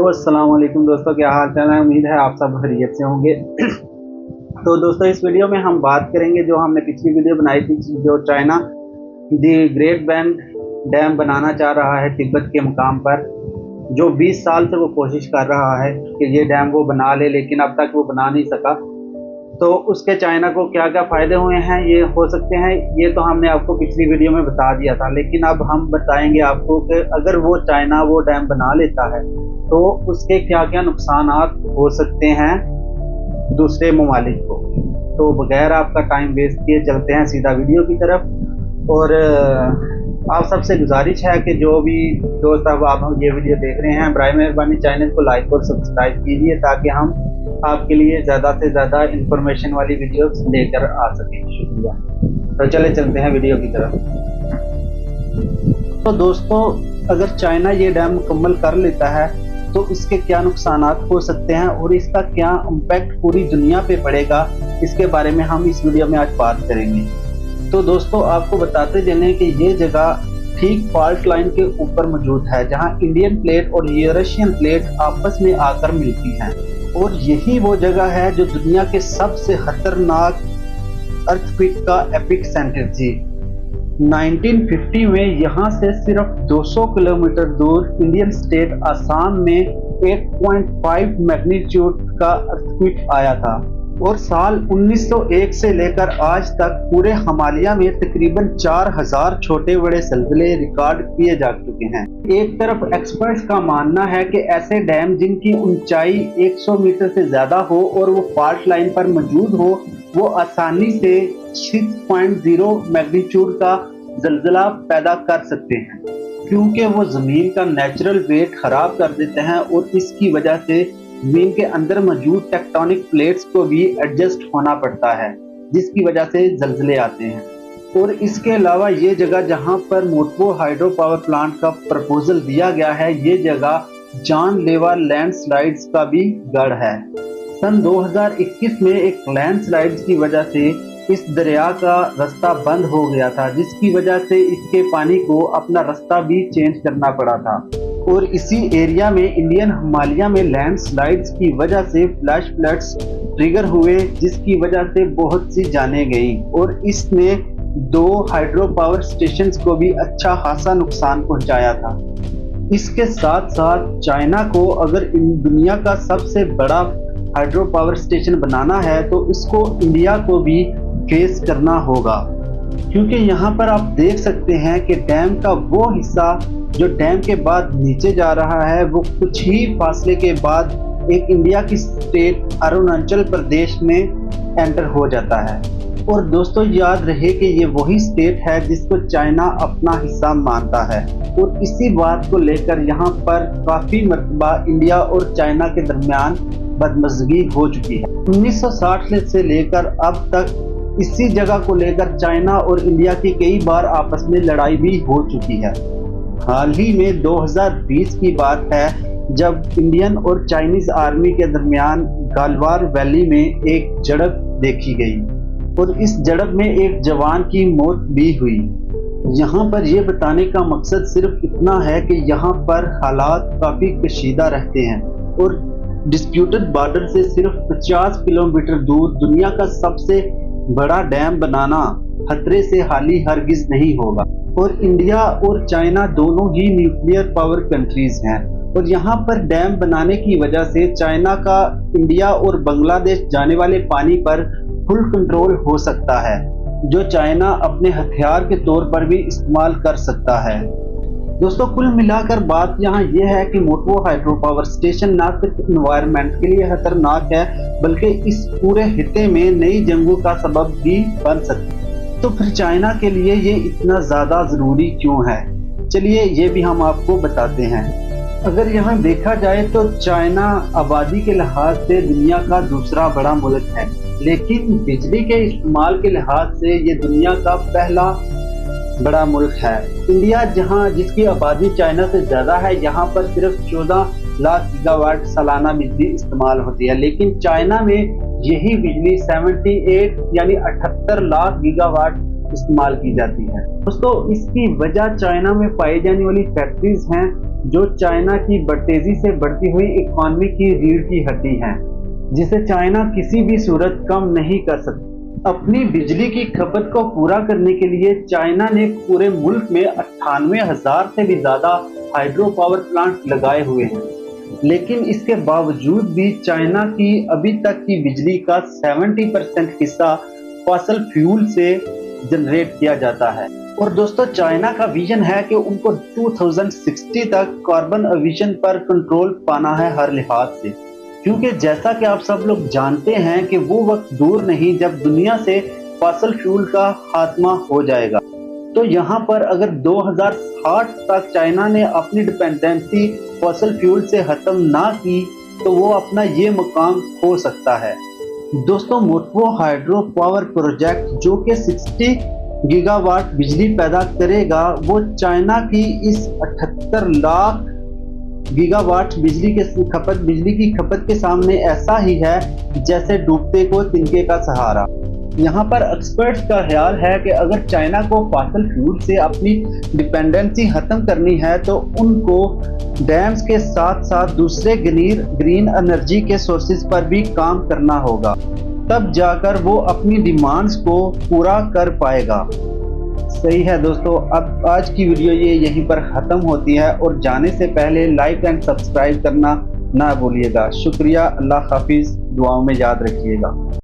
अस्सलाम वालेकुम दोस्तों, क्या हाल चाल है। उम्मीद है आप सब खैरियत से होंगे। तो दोस्तों इस वीडियो में हम बात करेंगे, जो हमने पिछली वीडियो बनाई थी, जो China the great bend dam बनाना चाह रहा है तिब्बत के मुकाम पर, जो 20 साल से वो कोशिश कर रहा है कि ये डैम वो बना ले, लेकिन अब तक वो बना नहीं सका। तो उसके चाइना को क्या क्या फ़ायदे हुए हैं, ये हो सकते हैं, ये तो हमने आपको पिछली वीडियो में बता दिया था। लेकिन अब हम बताएंगे आपको कि अगर वो चाइना वो डैम बना लेता है तो उसके क्या क्या नुकसान हो सकते हैं दूसरे ममालिक को। तो बगैर आपका टाइम वेस्ट किए चलते हैं सीधा वीडियो की तरफ। और आप सबसे गुजारिश है कि जो भी दोस्त अब आप ये वीडियो देख रहे हैं, बराए मेहरबानी चैनल को लाइक और सब्सक्राइब कीजिए, ताकि हम आपके लिए ज़्यादा से ज़्यादा इंफॉर्मेशन वाली वीडियोस लेकर आ सकें। शुक्रिया। तो चले चलते हैं वीडियो की तरफ। तो दोस्तों, अगर चाइना ये डैम मुकम्मल कर लेता है तो इसके क्या नुकसान हो सकते हैं और इसका क्या इम्पैक्ट पूरी दुनिया पे पड़ेगा, इसके बारे में हम इस वीडियो में आज बात करेंगे। तो दोस्तों, आपको बताते चलें कि ये जगह ठीक फॉल्ट लाइन के ऊपर मौजूद है, जहां इंडियन प्लेट और यूरेशियन प्लेट आपस में आकर मिलती हैं। और यही वो जगह है जो दुनिया के सबसे खतरनाक अर्थक्वेक का एपिक सेंटर थी। 1950 में यहाँ से सिर्फ 200 किलोमीटर दूर इंडियन स्टेट आसाम में 8.5 मैग्नीट्यूड का अर्थक्वेक आया था। और साल 1901 से लेकर आज तक पूरे हिमालय में तकरीबन 4000 छोटे बड़े ज़लज़ले रिकॉर्ड किए जा चुके हैं। एक तरफ एक्सपर्ट्स का मानना है कि ऐसे डैम जिनकी ऊंचाई 100 मीटर से ज्यादा हो और वो फॉल्ट लाइन पर मौजूद हो, वो आसानी से 6.0 मैग्नीट्यूड का ज़लज़ला पैदा कर सकते हैं, क्योंकि वो ज़मीन का नेचुरल वेट खराब कर देते हैं और इसकी वजह से ज़मीन के अंदर मौजूद टेक्टोनिक प्लेट्स को भी एडजस्ट होना पड़ता है, जिसकी वजह से ज़लज़ले आते हैं। और इसके अलावा ये जगह जहां पर मोटो हाइड्रो पावर प्लांट का प्रपोजल दिया गया है, ये जगह जानलेवा लैंडस्लाइड्स का भी गढ़ है। सन 2021 में एक लैंडस्लाइड्स की वजह से इस दरिया का रास्ता बंद हो गया था, जिसकी वजह से इसके पानी को अपना रास्ता भी चेंज करना पड़ा था। और इसी एरिया में इंडियन हिमालय में लैंडस्लाइड्स की वजह से फ्लैश फ्लड्स ट्रिगर हुए, जिसकी वजह से बहुत सी जानें गई और इसने 2 हाइड्रो पावर स्टेशंस को भी अच्छा खासा नुकसान पहुंचाया था। इसके साथ साथ चाइना को अगर दुनिया का सबसे बड़ा हाइड्रो पावर स्टेशन बनाना है तो इसको इंडिया को भी फेस करना होगा, क्योंकि यहाँ पर आप देख सकते हैं कि डैम का वो हिस्सा जो डैम के बाद नीचे जा रहा है, वो कुछ ही फासले के बाद एक इंडिया की स्टेट अरुणाचल प्रदेश में एंटर हो जाता है। और दोस्तों, याद रहे कि ये वही स्टेट है जिसको चाइना अपना हिस्सा मानता है। और इसी बात को लेकर यहाँ पर काफ़ी मरतबा इंडिया और चाइना के दरमियान बदमज़गी हो चुकी है। 1960 से लेकर अब तक इसी जगह को लेकर चाइना और इंडिया की कई बार आपस में लड़ाई भी हो चुकी है। हाल ही में 2020 की बात है, जब इंडियन और चाइनीज आर्मी के दरमियान गालवार वैली में एक झड़प देखी गई और इस झड़प में एक जवान की मौत भी हुई। यहाँ पर यह बताने का मकसद सिर्फ इतना है कि यहाँ पर हालात काफ़ी कशीदा रहते हैं और डिस्प्यूटेड बॉर्डर से सिर्फ 50 किलोमीटर दूर दुनिया का सबसे बड़ा डैम बनाना खतरे से हाली हरगिज नहीं होगा। और इंडिया और चाइना दोनों ही न्यूक्लियर पावर कंट्रीज हैं और यहाँ पर डैम बनाने की वजह से चाइना का इंडिया और बांग्लादेश जाने वाले पानी पर फुल कंट्रोल हो सकता है, जो चाइना अपने हथियार के तौर पर भी इस्तेमाल कर सकता है। दोस्तों, कुल मिलाकर बात यहाँ यह है कि मोटो हाइड्रो पावर स्टेशन न सिर्फ एनवायरनमेंट के लिए खतरनाक है, बल्कि इस पूरे खित्ते में नई जंगों का सबब भी बन सकता है। तो फिर चाइना के लिए ये इतना ज़्यादा ज़रूरी क्यों है, चलिए ये भी हम आपको बताते हैं। अगर यहाँ देखा जाए तो चाइना आबादी के लिहाज से दुनिया का दूसरा बड़ा मुल्क है, लेकिन बिजली के इस्तेमाल के लिहाज से ये दुनिया का पहला बड़ा मुल्क है। इंडिया, जहां जिसकी आबादी चाइना से ज़्यादा है, यहाँ पर सिर्फ 14 लाख गीगावाट सालाना बिजली इस्तेमाल होती है, लेकिन चाइना में यही बिजली 78 यानी 78 लाख गीगावाट इस्तेमाल की जाती है। दोस्तों, इसकी वजह चाइना में पाई जाने वाली फैक्ट्रीज हैं जो चाइना की तेजी से बढ़ती हुई इकोनॉमी की रीढ़ की हड्डी है, जिसे चाइना किसी भी सूरत कम नहीं कर सकता। अपनी बिजली की खपत को पूरा करने के लिए चाइना ने पूरे मुल्क में 98,000 से भी ज्यादा हाइड्रो पावर प्लांट लगाए हुए हैं, लेकिन इसके बावजूद भी चाइना की अभी तक की बिजली का 70% हिस्सा फॉसिल फ्यूल से जनरेट किया जाता है। और दोस्तों, चाइना का विजन है कि उनको 2060 तक कार्बन एमिशन पर कंट्रोल पाना है हर लिहाज से, क्योंकि जैसा कि आप सब लोग जानते हैं कि वो वक्त दूर नहीं जब दुनिया से फॉसिल फ्यूल का खात्मा हो जाएगा। तो यहाँ पर अगर 2060 तक चाइना ने अपनी डिपेंडेंसी फॉसिल फ्यूल से खत्म ना की तो वो अपना ये मुकाम खो सकता है। दोस्तों, मोटवो हाइड्रो पावर प्रोजेक्ट जो कि 60 गीगावाट बिजली पैदा करेगा, वो चाइना की इस 78 लाख गीगावाट बिजली की खपत के सामने ऐसा ही है जैसे डूबते को तिनके का सहारा। यहाँ पर एक्सपर्ट्स का ख्याल है कि अगर चाइना को फॉसिल फ्यूल से अपनी डिपेंडेंसी खत्म करनी है तो उनको डैम्स के साथ साथ दूसरे ग्रीन एनर्जी के सोर्सेज पर भी काम करना होगा, तब जाकर वो अपनी डिमांड्स को पूरा कर पाएगा। सही है दोस्तों, अब आज की वीडियो ये यहीं पर ख़त्म होती है, और जाने से पहले लाइक एंड सब्सक्राइब करना ना भूलिएगा। शुक्रिया, अल्लाह हाफिज़, दुआओं में याद रखिएगा।